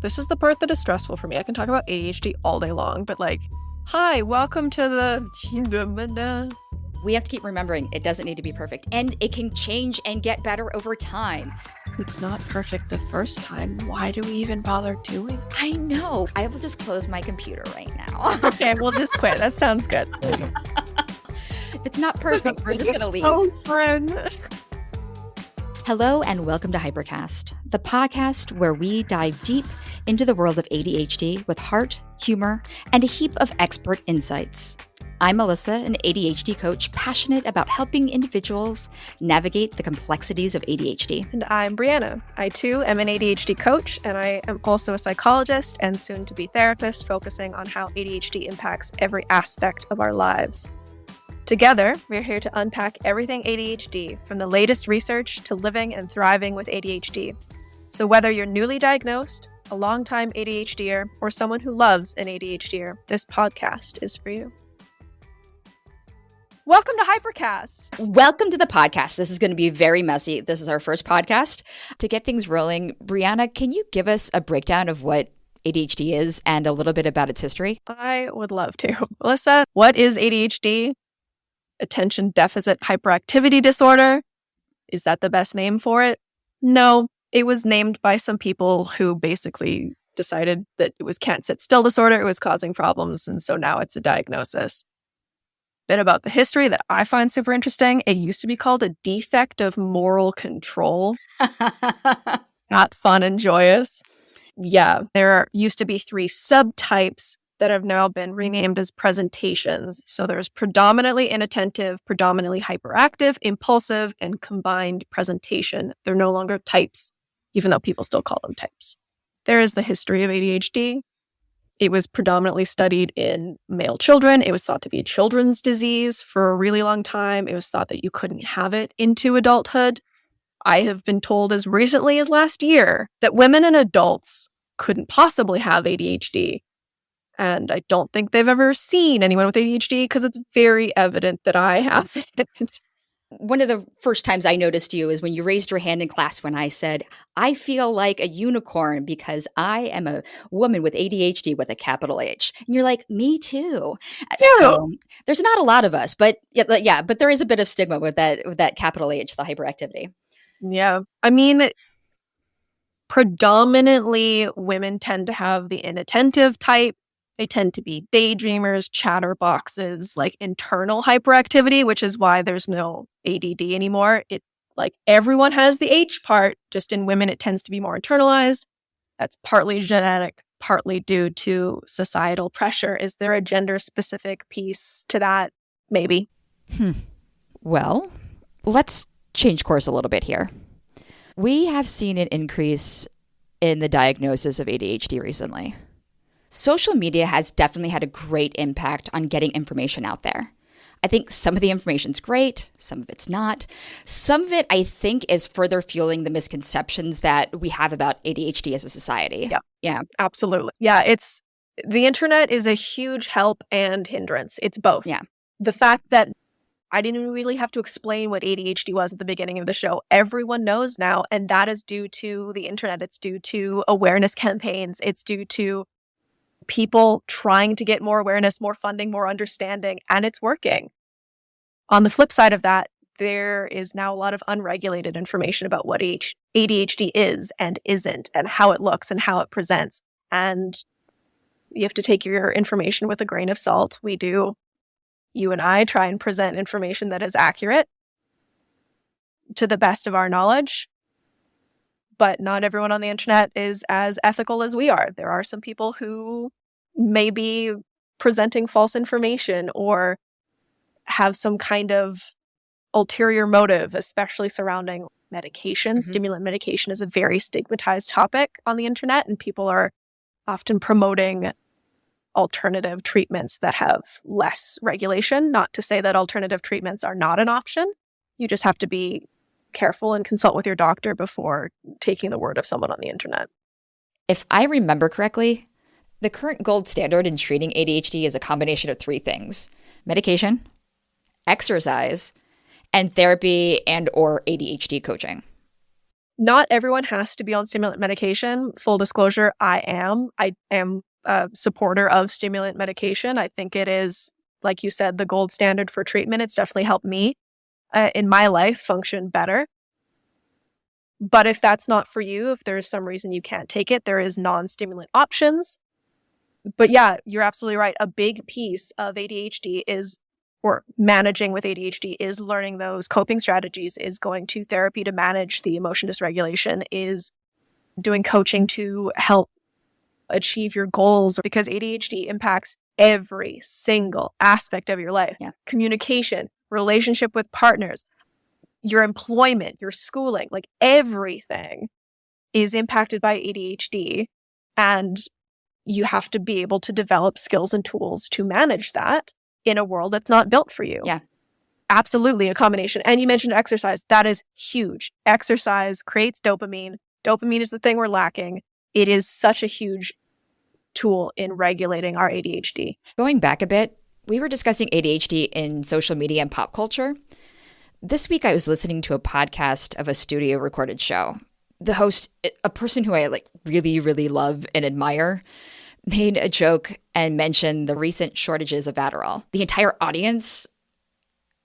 This is the part that is stressful for me. I can talk about ADHD all day long, but like, hi, welcome to the... We have to keep remembering it doesn't need to be perfect, and it can change and get better over time. It's not perfect the first time. Why do we even bother doing it? I know. I will just close my computer right now. Okay, we'll just quit. That sounds good. If it's not perfect, we're just going to leave. So fun. Hello and welcome to Hypercast, the podcast where we dive deep into the world of ADHD with heart, humor, and a heap of expert insights. I'm Melissa, an ADHD coach passionate about helping individuals navigate the complexities of ADHD. And I'm Brianna. I too am an ADHD coach, and I am also a psychologist and soon-to-be therapist focusing on how ADHD impacts every aspect of our lives. Together, we're here to unpack everything ADHD, from the latest research to living and thriving with ADHD. So whether you're newly diagnosed, a longtime ADHDer, or someone who loves an ADHDer, this podcast is for you. Welcome to Hypercast. Welcome to the podcast. This is going to be very messy. This is our first podcast. To get things rolling, Brianna, can you give us a breakdown of what ADHD is and a little bit about its history? I would love to. Melissa, what is ADHD? Attention deficit hyperactivity disorder? Is that the best name for it? No, it was named by some people who basically decided that it was can't sit still disorder. It was causing problems, and so now it's a diagnosis. Bit about the history that I find super interesting. It used to be called a defect of moral control. Not fun and joyous. Yeah, there used to be 3 subtypes that have now been renamed as presentations. So there's predominantly inattentive, predominantly hyperactive, impulsive, and combined presentation. They're no longer types, even though people still call them types. There is the history of ADHD. It was predominantly studied in male children. It was thought to be a children's disease for a really long time. It was thought that you couldn't have it into adulthood. I have been told as recently as last year that women and adults couldn't possibly have ADHD. And I don't think they've ever seen anyone with ADHD because it's very evident that I have it. One of the first times I noticed you is when you raised your hand in class when I said, I feel like a unicorn because I am a woman with ADHD with a capital H. And you're like, me too. Yeah. So there's not a lot of us, but but there is a bit of stigma with that capital H, the hyperactivity. Yeah. I mean, predominantly women tend to have the inattentive type. They tend to be daydreamers, chatterboxes, like internal hyperactivity, which is why there's no ADD anymore. It like everyone has the H part, just in women it tends to be more internalized. That's partly genetic, partly due to societal pressure. Is there a gender-specific piece to that? Maybe. Well, let's change course a little bit here. We have seen an increase in the diagnosis of ADHD recently. Social media has definitely had a great impact on getting information out there. I think some of the information's great, some of it's not. Some of it, I think, is further fueling the misconceptions that we have about ADHD as a society. Yeah, absolutely. Yeah, the internet is a huge help and hindrance. It's both. Yeah. The fact that I didn't really have to explain what ADHD was at the beginning of the show. Everyone knows now, and that is due to the internet. It's due to awareness campaigns. It's due to people trying to get more awareness, more funding, more understanding, and it's working. On the flip side of that, there is now a lot of unregulated information about what ADHD is and isn't, and how it looks and how it presents. And you have to take your information with a grain of salt. We do. You and I try and present information that is accurate to the best of our knowledge. But not everyone on the internet is as ethical as we are. There are some people who may be presenting false information or have some kind of ulterior motive, especially surrounding medication. Mm-hmm. Stimulant medication is a very stigmatized topic on the internet, and people are often promoting alternative treatments that have less regulation. Not to say that alternative treatments are not an option. You just have to be careful and consult with your doctor before taking the word of someone on the internet. If I remember correctly, the current gold standard in treating ADHD is a combination of 3 things: medication, exercise, and therapy and or ADHD coaching. Not everyone has to be on stimulant medication. Full disclosure, I am. I am a supporter of stimulant medication. I think it is, like you said, the gold standard for treatment. It's definitely helped me in my life function better. But if that's not for you, if there is some reason you can't take it, there is non-stimulant options. But yeah, you're absolutely right. A big piece of ADHD is, or managing with ADHD, is learning those coping strategies, is going to therapy to manage the emotion dysregulation, is doing coaching to help achieve your goals, because ADHD impacts every single aspect of your life. Yeah. Communication, relationship with partners, your employment, your schooling, like everything is impacted by ADHD. And you have to be able to develop skills and tools to manage that in a world that's not built for you. Yeah. Absolutely a combination. And you mentioned exercise. That is huge. Exercise creates dopamine. Dopamine is the thing we're lacking. It is such a huge tool in regulating our ADHD. Going back a bit, we were discussing ADHD in social media and pop culture. This week I was listening to a podcast of a studio recorded show. The host, a person who I really, really love and admire, made a joke and mentioned the recent shortages of Adderall. The entire audience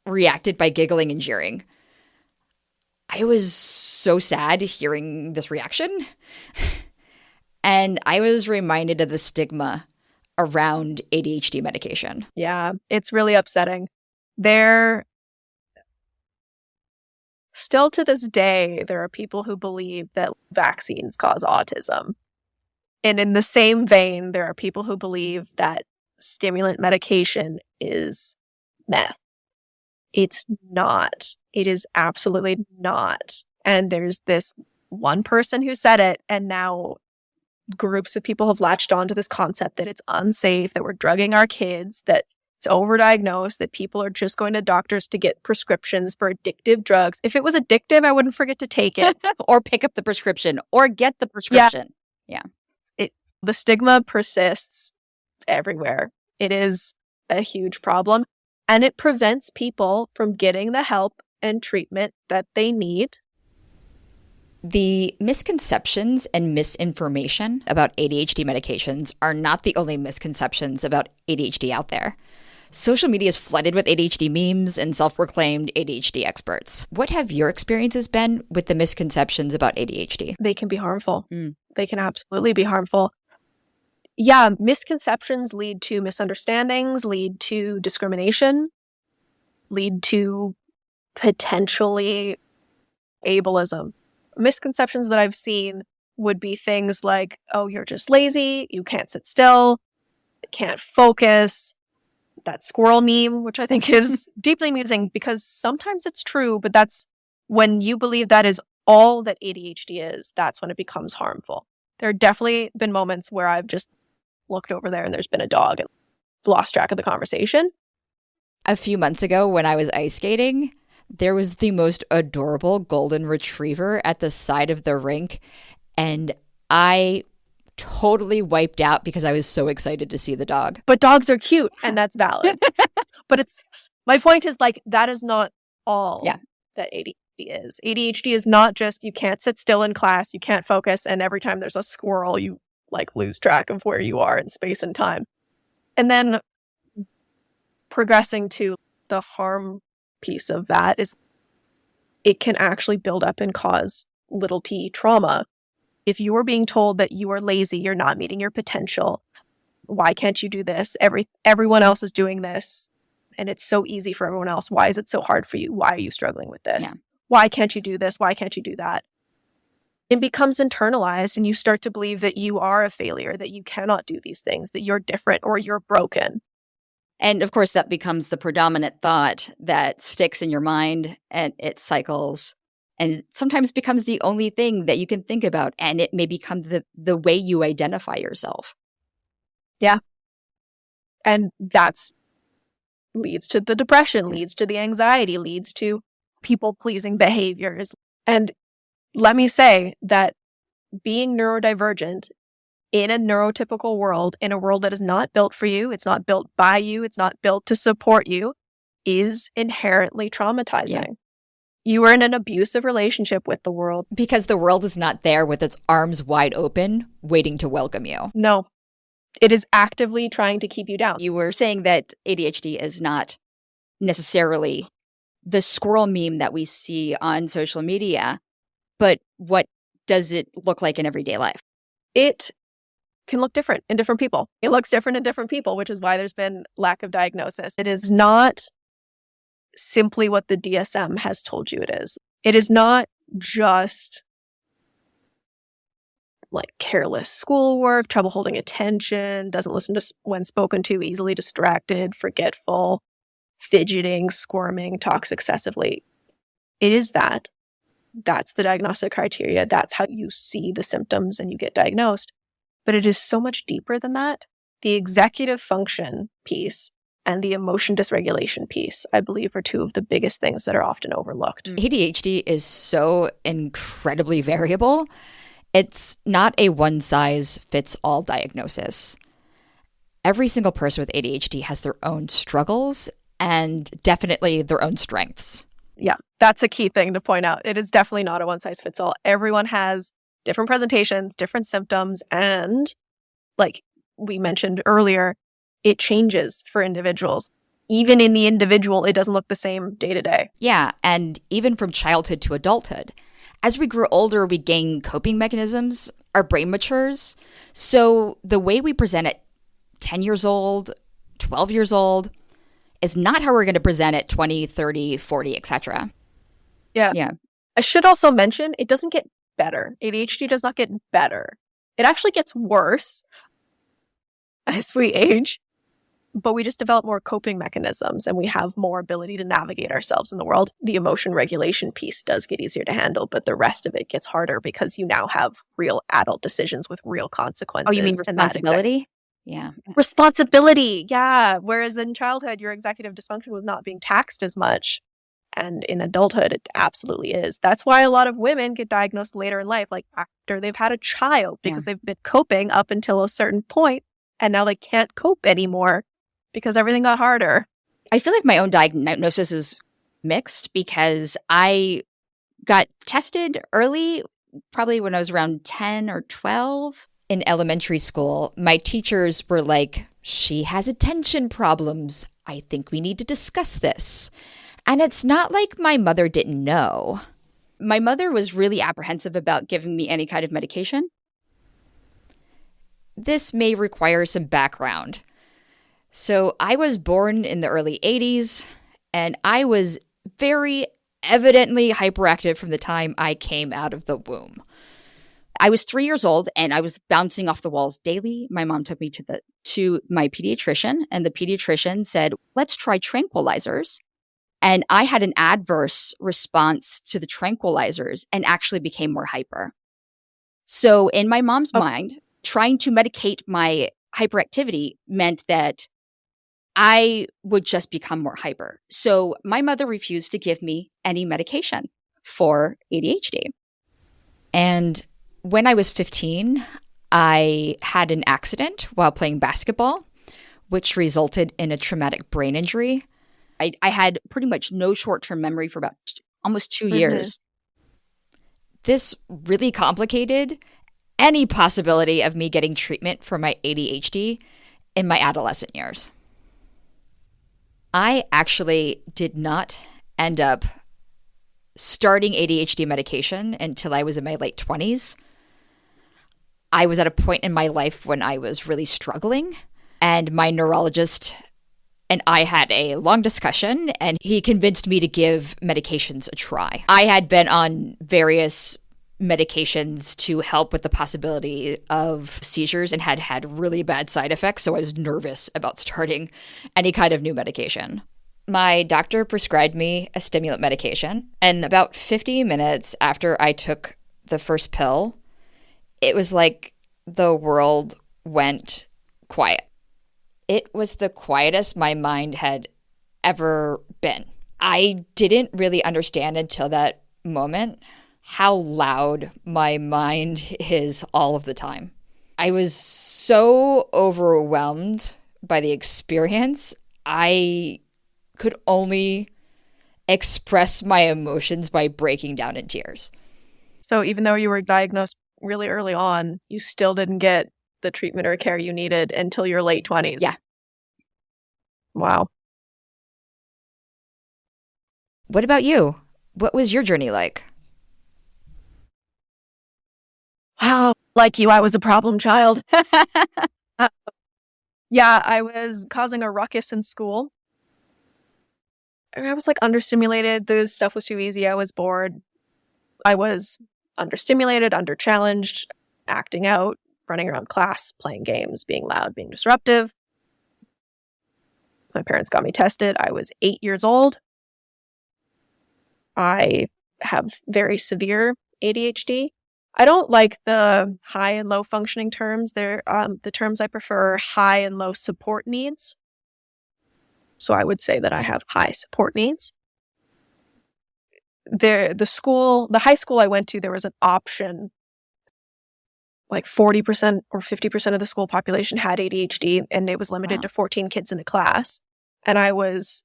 reacted by giggling and jeering. I was so sad hearing this reaction. And I was reminded of the stigma around ADHD medication. Yeah, it's really upsetting. Still to this day, there are people who believe that vaccines cause autism. And in the same vein, there are people who believe that stimulant medication is meth. It's not. It is absolutely not. And there's this one person who said it, and now groups of people have latched onto this concept that it's unsafe, that we're drugging our kids, that it's overdiagnosed, that people are just going to doctors to get prescriptions for addictive drugs. If it was addictive, I wouldn't forget to take it. Or pick up the prescription or get the prescription. Yeah. The stigma persists everywhere. It is a huge problem, and it prevents people from getting the help and treatment that they need. The misconceptions and misinformation about ADHD medications are not the only misconceptions about ADHD out there. Social media is flooded with ADHD memes and self-proclaimed ADHD experts. What have your experiences been with the misconceptions about ADHD? They can be harmful. They can absolutely be harmful. Yeah, misconceptions lead to misunderstandings, lead to discrimination, lead to potentially ableism. Misconceptions that I've seen would be things like, oh, you're just lazy, you can't sit still, can't focus. That squirrel meme, which I think is deeply amusing because sometimes it's true, but that's when you believe that is all that ADHD is, that's when it becomes harmful. There have definitely been moments where I've just looked over there and there's been a dog and lost track of the conversation. A few months ago when I was ice skating, there was the most adorable golden retriever at the side of the rink, and I totally wiped out because I was so excited to see the dog. But dogs are cute, and that's valid. But my point is, that is not all that ADHD is. ADHD is not just you can't sit still in class, you can't focus, and every time there's a squirrel, you lose track of where you are in space and time. And then progressing to the harm piece of that is it can actually build up and cause little t trauma. If you are being told that you are lazy, you're not meeting your potential, why can't you do this? Everyone else is doing this, and it's so easy for everyone else. Why is it so hard for you? Why are you struggling with this? Yeah. Why can't you do this? Why can't you do that? It becomes internalized, and you start to believe that you are a failure, that you cannot do these things, that you're different or you're broken. And of course, that becomes the predominant thought that sticks in your mind, and it cycles. And it sometimes becomes the only thing that you can think about, and it may become the way you identify yourself. Yeah. And that's leads to the depression, leads to the anxiety, leads to people-pleasing behaviors. And let me say that being neurodivergent in a neurotypical world, in a world that is not built for you, it's not built by you, it's not built to support you, is inherently traumatizing. You were in an abusive relationship with the world. Because the world is not there with its arms wide open, waiting to welcome you. No, it is actively trying to keep you down. You were saying that ADHD is not necessarily the squirrel meme that we see on social media, but what does it look like in everyday life? It can look different in different people. It looks different in different people, which is why there's been lack of diagnosis. It is not simply what the DSM has told you it is. It is not just like careless schoolwork, trouble holding attention, doesn't listen to when spoken to, easily distracted, forgetful, fidgeting, squirming, talks excessively. It is that. That's the diagnostic criteria. That's how you see the symptoms and you get diagnosed. But it is so much deeper than that. The executive function piece and the emotion dysregulation piece, I believe, are two of the biggest things that are often overlooked. ADHD is so incredibly variable. It's not a one-size-fits-all diagnosis. Every single person with ADHD has their own struggles and definitely their own strengths. Yeah, that's a key thing to point out. It is definitely not a one-size-fits-all. Everyone has different presentations, different symptoms, and like we mentioned earlier, it changes for individuals. Even in the individual, it doesn't look the same day to day. Yeah, and even from childhood to adulthood. As we grow older, we gain coping mechanisms, our brain matures. So the way we present at 10 years old, 12 years old, is not how we're going to present at 20, 30, 40, etc. Yeah. I should also mention, it doesn't get better. ADHD does not get better. It actually gets worse as we age, but we just develop more coping mechanisms and we have more ability to navigate ourselves in the world. The emotion regulation piece does get easier to handle, but the rest of it gets harder because you now have real adult decisions with real consequences. Oh, you mean responsibility? Yeah. Responsibility. Yeah. Whereas in childhood, your executive dysfunction was not being taxed as much. And in adulthood, it absolutely is. That's why a lot of women get diagnosed later in life, like after they've had a child, because they've been coping up until a certain point, and now they can't cope anymore because everything got harder. I feel like my own diagnosis is mixed because I got tested early, probably when I was around 10 or 12. In elementary school, my teachers were like, she has attention problems. I think we need to discuss this. And it's not like my mother didn't know. My mother was really apprehensive about giving me any kind of medication. This may require some background. So I was born in the early 80s, and I was very evidently hyperactive from the time I came out of the womb. I was 3 years old, and I was bouncing off the walls daily. My mom took me to my pediatrician, and the pediatrician said, let's try tranquilizers. And I had an adverse response to the tranquilizers and actually became more hyper. So in my mom's mind, trying to medicate my hyperactivity meant that I would just become more hyper. So my mother refused to give me any medication for ADHD. And when I was 15, I had an accident while playing basketball, which resulted in a traumatic brain injury. I had pretty much no short-term memory for about almost 2 years. This really complicated any possibility of me getting treatment for my ADHD in my adolescent years. I actually did not end up starting ADHD medication until I was in my late 20s. I was at a point in my life when I was really struggling, and my neurologist and I had a long discussion, and he convinced me to give medications a try. I had been on various medications to help with the possibility of seizures and had had really bad side effects, so I was nervous about starting any kind of new medication. My doctor prescribed me a stimulant medication, and about 50 minutes after I took the first pill, it was like the world went quiet. It was the quietest my mind had ever been. I didn't really understand until that moment how loud my mind is all of the time. I was so overwhelmed by the experience. I could only express my emotions by breaking down in tears. So even though you were diagnosed really early on, you still didn't get the treatment or care you needed until your late 20s. Yeah. Wow. What about you? What was your journey like? Wow. Like you, I was a problem child. Yeah, I was causing a ruckus in school. I was like understimulated. The stuff was too easy. I was bored. I was understimulated, underchallenged, acting out, running around class, playing games, being loud, being disruptive. My parents got me tested. I was 8 years old. I have very severe ADHD. I don't like the high and low functioning terms. They're the terms I prefer are high and low support needs. So I would say that I have high support needs. The high school I went to, there was an option. Like 40% or 50% of the school population had ADHD, and it was limited to 14 kids in a class. And I was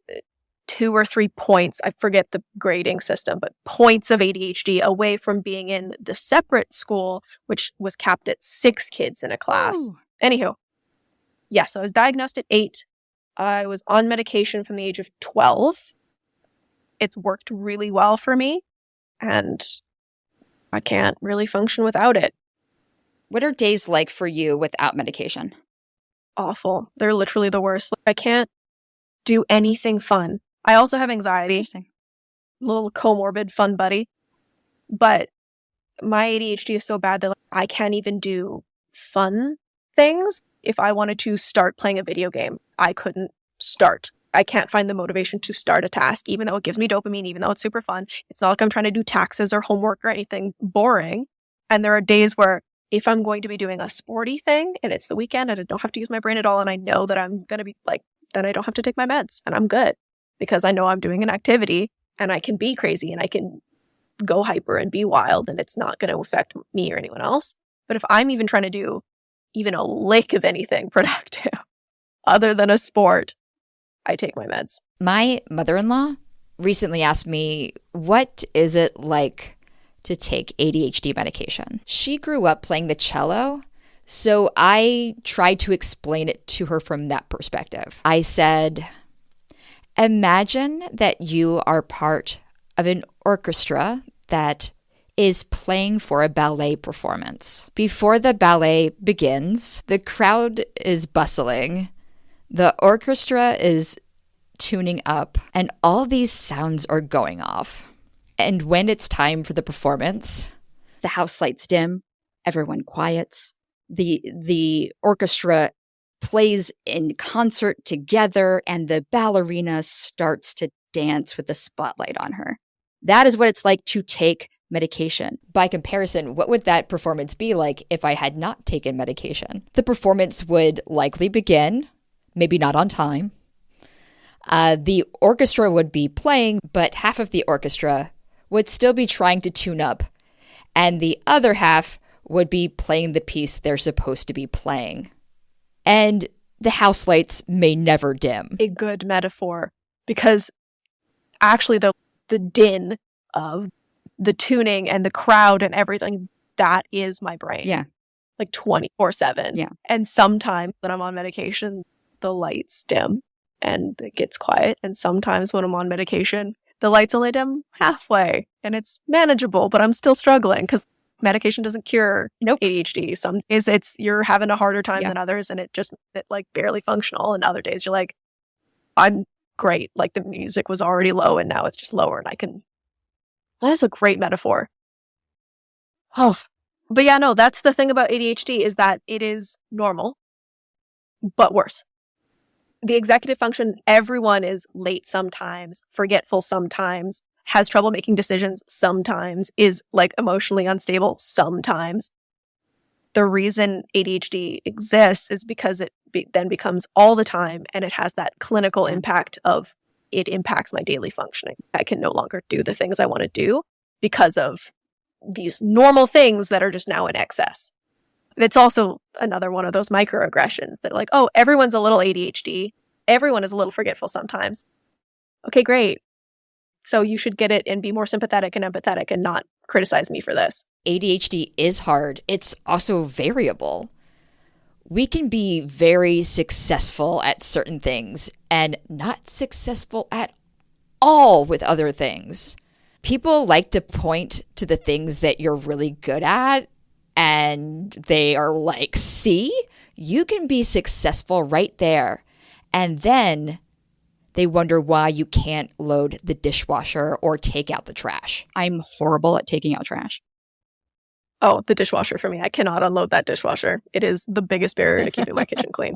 2 or 3 points, I forget the grading system, but points of ADHD away from being in the separate school, which was capped at 6 kids in a class. Ooh. Anywho, yeah, so I was diagnosed at 8. I was on medication from the age of 12. It's worked really well for me, and I can't really function without it. What are days like for you without medication? Awful. They're literally the worst. I can't do anything fun. I also have anxiety. Interesting. Little comorbid fun buddy. But my ADHD is so bad that I can't even do fun things. If I wanted to start playing a video game, I couldn't start. I can't find the motivation to start a task, even though it gives me dopamine, even though it's super fun. It's not like I'm trying to do taxes or homework or anything boring. And there are days where if I'm going to be doing a sporty thing and it's the weekend and I don't have to use my brain at all and I know that I'm going to be like, then I don't have to take my meds and I'm good because I know I'm doing an activity and I can be crazy and I can go hyper and be wild and it's not going to affect me or anyone else. But if I'm even trying to do even a lick of anything productive other than a sport, I take my meds. My mother-in-law recently asked me, what is it like to take ADHD medication? She grew up playing the cello, so I tried to explain it to her from that perspective. I said, imagine that you are part of an orchestra that is playing for a ballet performance. Before the ballet begins, the crowd is bustling, the orchestra is tuning up, and all these sounds are going off. And when it's time for the performance, the house lights dim, everyone quiets, the orchestra plays in concert together, and the ballerina starts to dance with the spotlight on her. That is what it's like to take medication. By comparison, what would that performance be like if I had not taken medication? The performance would likely begin, maybe not on time. The orchestra would be playing, but half of the orchestra would still be trying to tune up, and the other half would be playing the piece they're supposed to be playing. And the house lights may never dim. A good metaphor, because actually the din of the tuning and the crowd and everything, that is my brain. Yeah. Like 24/7. Yeah. And sometimes when I'm on medication, the lights dim and it gets quiet. And sometimes when I'm on medication, the lights only dim halfway and it's manageable, but I'm still struggling because medication doesn't cure ADHD. Some days you're having a harder time than others and it like barely functional. And other days you're like, I'm great. Like the music was already low and now it's just lower and I can. That's a great metaphor. Oh, but yeah, no, that's the thing about ADHD is that it is normal, but worse. The executive function, everyone is late sometimes, forgetful sometimes, has trouble making decisions sometimes, is like emotionally unstable sometimes. The reason ADHD exists is because it then becomes all the time and it has that clinical impact of it impacts my daily functioning. I can no longer do the things I want to do because of these normal things that are just now in excess. It's also another one of those microaggressions that like, oh, everyone's a little ADHD. Everyone is a little forgetful sometimes. Okay, great. So you should get it and be more sympathetic and empathetic and not criticize me for this. ADHD is hard. It's also variable. We can be very successful at certain things and not successful at all with other things. People like to point to the things that you're really good at, and they are like, see, you can be successful right there. And then they wonder why you can't load the dishwasher or take out the trash. I'm horrible at taking out trash. Oh, the dishwasher for me. I cannot unload that dishwasher. It is the biggest barrier to keeping my kitchen clean.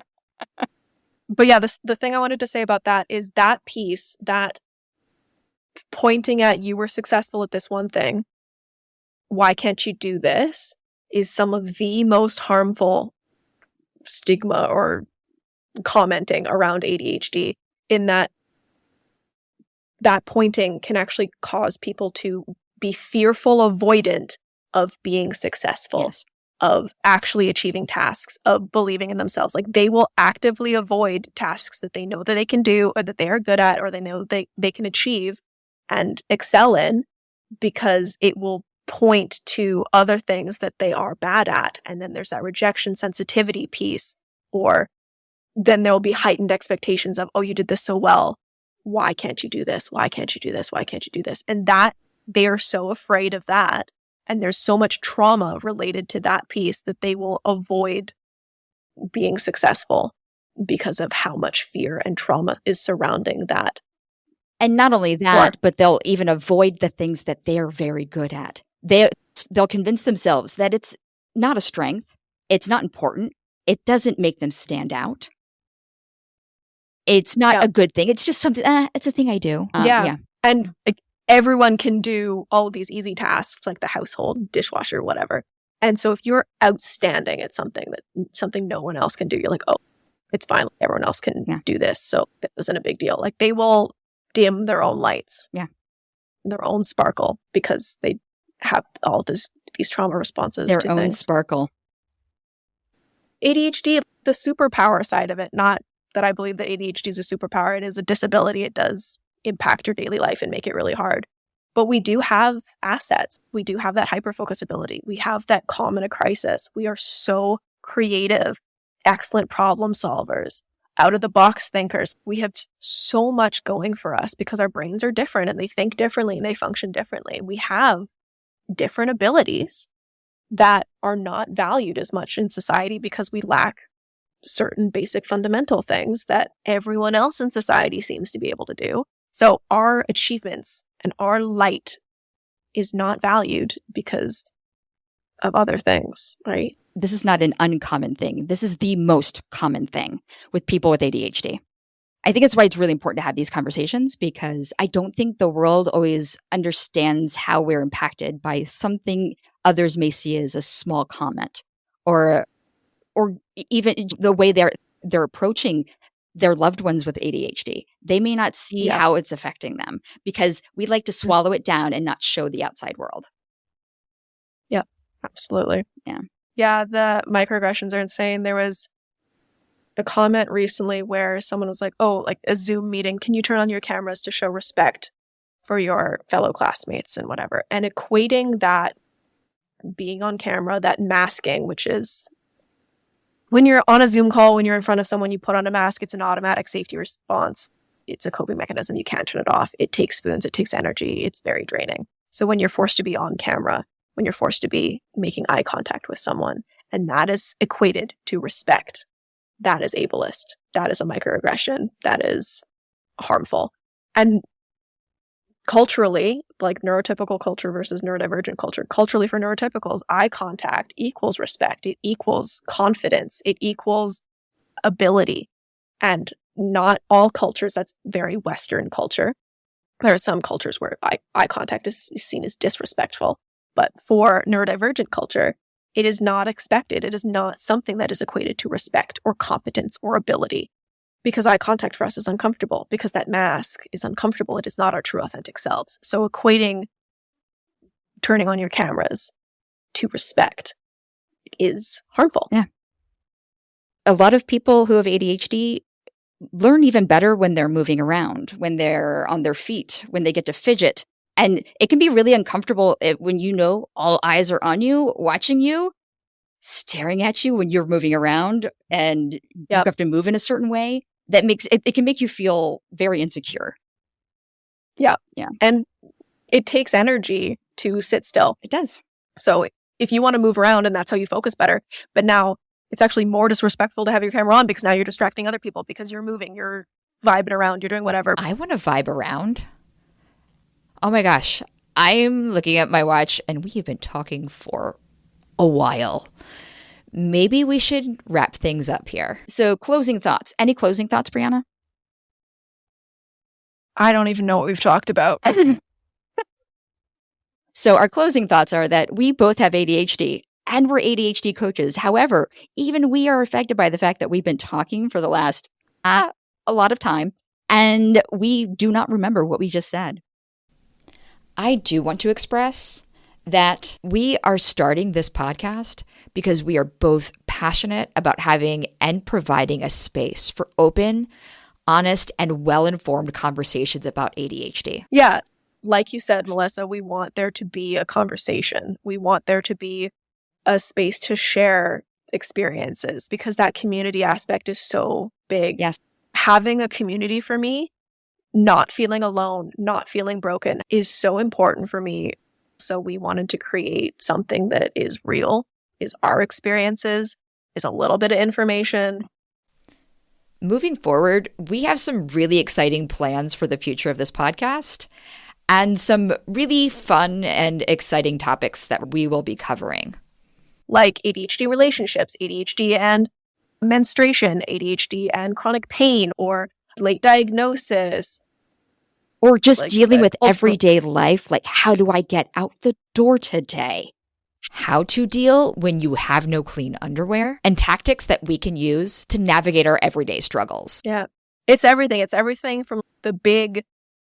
But yeah, the thing I wanted to say about that is that piece, that pointing at you were successful at this one thing, why can't you do this, is some of the most harmful stigma or commenting around ADHD, in that pointing can actually cause people to be fearful, avoidant of being successful, Yes. of actually achieving tasks, of believing in themselves. Like they will actively avoid tasks that they know that they can do or that they are good at or they know they can achieve and excel in, because it will point to other things that they are bad at. And then there's that rejection sensitivity piece, or then there will be heightened expectations of, oh, you did this so well. Why can't you do this? Why can't you do this? Why can't you do this? And that they are so afraid of that. And there's so much trauma related to that piece that they will avoid being successful because of how much fear and trauma is surrounding that. And not only that, but they'll even avoid the things that they're very good at. They'll convince themselves that it's not a strength. It's not important. It doesn't make them stand out. It's not a good thing. It's just something, it's a thing I do. Yeah. And like, everyone can do all of these easy tasks like the household, dishwasher, whatever. And so if you're outstanding at something no one else can do, you're like, oh, it's fine. Everyone else can do this. So it isn't a big deal. Like they will dim their own lights. Yeah. Their own sparkle because they have all these trauma responses their to own things. Sparkle. ADHD, the superpower side of it, not that I believe that ADHD is a superpower. It is a disability. It does impact your daily life and make it really hard. But we do have assets. We do have that hyperfocus ability. We have that calm in a crisis. We are so creative, excellent problem solvers, out of the box thinkers. We have so much going for us because our brains are different and they think differently and they function differently. We have different abilities that are not valued as much in society because we lack certain basic fundamental things that everyone else in society seems to be able to do. So our achievements and our light is not valued because of other things, right? This is not an uncommon thing. This is the most common thing with people with ADHD. I think it's why it's really important to have these conversations, because I don't think the world always understands how we're impacted by something others may see as a small comment, or even the way they're approaching their loved ones with ADHD. They may not see how it's affecting them because we like to swallow it down and not show the outside world. Yeah, absolutely. Yeah. Yeah, the microaggressions are insane. There was a comment recently where someone was like, oh, like a Zoom meeting, can you turn on your cameras to show respect for your fellow classmates and whatever? And equating that being on camera, that masking, which is when you're on a Zoom call, when you're in front of someone, you put on a mask, it's an automatic safety response. It's a coping mechanism. You can't turn it off. It takes spoons. It takes energy. It's very draining. So when you're forced to be on camera, when you're forced to be making eye contact with someone, and that is equated to respect, that is ableist. That is a microaggression. That is harmful. And culturally, like neurotypical culture versus neurodivergent culture, culturally for neurotypicals, eye contact equals respect. It equals confidence. It equals ability. And not all cultures, that's very Western culture. There are some cultures where eye contact is seen as disrespectful. But for neurodivergent culture, it is not expected. It is not something that is equated to respect or competence or ability, because eye contact for us is uncomfortable, because that mask is uncomfortable. It is not our true authentic selves. So equating turning on your cameras to respect is harmful. Yeah. A lot of people who have ADHD learn even better when they're moving around, when they're on their feet, when they get to fidget. And it can be really uncomfortable when you know all eyes are on you, watching you, staring at you when you're moving around and you have to move in a certain way. That makes it can make you feel very insecure. Yeah. Yeah. And it takes energy to sit still. It does. So if you want to move around and that's how you focus better, but now it's actually more disrespectful to have your camera on because now you're distracting other people because you're moving, you're vibing around, you're doing whatever. I want to vibe around. Oh my gosh. I'm looking at my watch and we have been talking for a while. Maybe we should wrap things up here. So closing thoughts. Any closing thoughts, Brianna? I don't even know what we've talked about. So our closing thoughts are that we both have ADHD and we're ADHD coaches. However, even we are affected by the fact that we've been talking for the last a lot of time and we do not remember what we just said. I do want to express that we are starting this podcast because we are both passionate about having and providing a space for open, honest, and well-informed conversations about ADHD. Yeah. Like you said, Melissa, we want there to be a conversation. We want there to be a space to share experiences because that community aspect is so big. Yes. Having a community for me, not feeling alone, not feeling broken is so important for me. So we wanted to create something that is real, is our experiences, is a little bit of information. Moving forward, we have some really exciting plans for the future of this podcast and some really fun and exciting topics that we will be covering. Like ADHD relationships, ADHD and menstruation, ADHD and chronic pain, or late diagnosis. Or just dealing with everyday life, like how do I get out the door today? How to deal when you have no clean underwear, and tactics that we can use to navigate our everyday struggles. Yeah, it's everything. It's everything from the big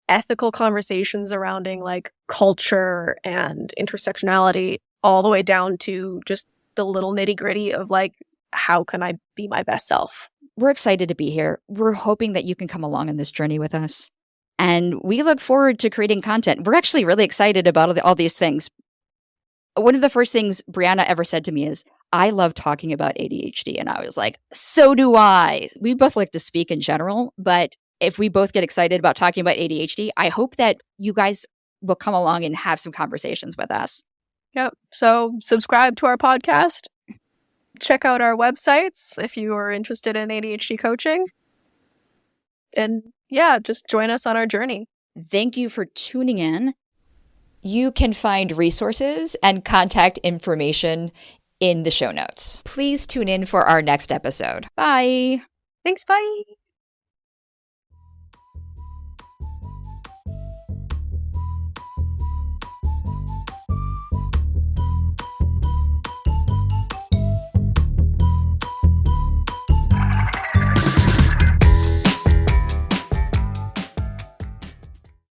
ethical conversations surrounding like culture and intersectionality all the way down to just the little nitty gritty of like, how can I be my best self? We're excited to be here. We're hoping that you can come along on this journey with us. And we look forward to creating content. We're actually really excited about all these things. One of the first things Brianna ever said to me is, I love talking about ADHD. And I was like, so do I. We both like to speak in general, but if we both get excited about talking about ADHD, I hope that you guys will come along and have some conversations with us. Yep. So subscribe to our podcast. Check out our websites if you are interested in ADHD coaching. And yeah, just join us on our journey. Thank you for tuning in. You can find resources and contact information in the show notes. Please tune in for our next episode. Bye. Thanks. Bye.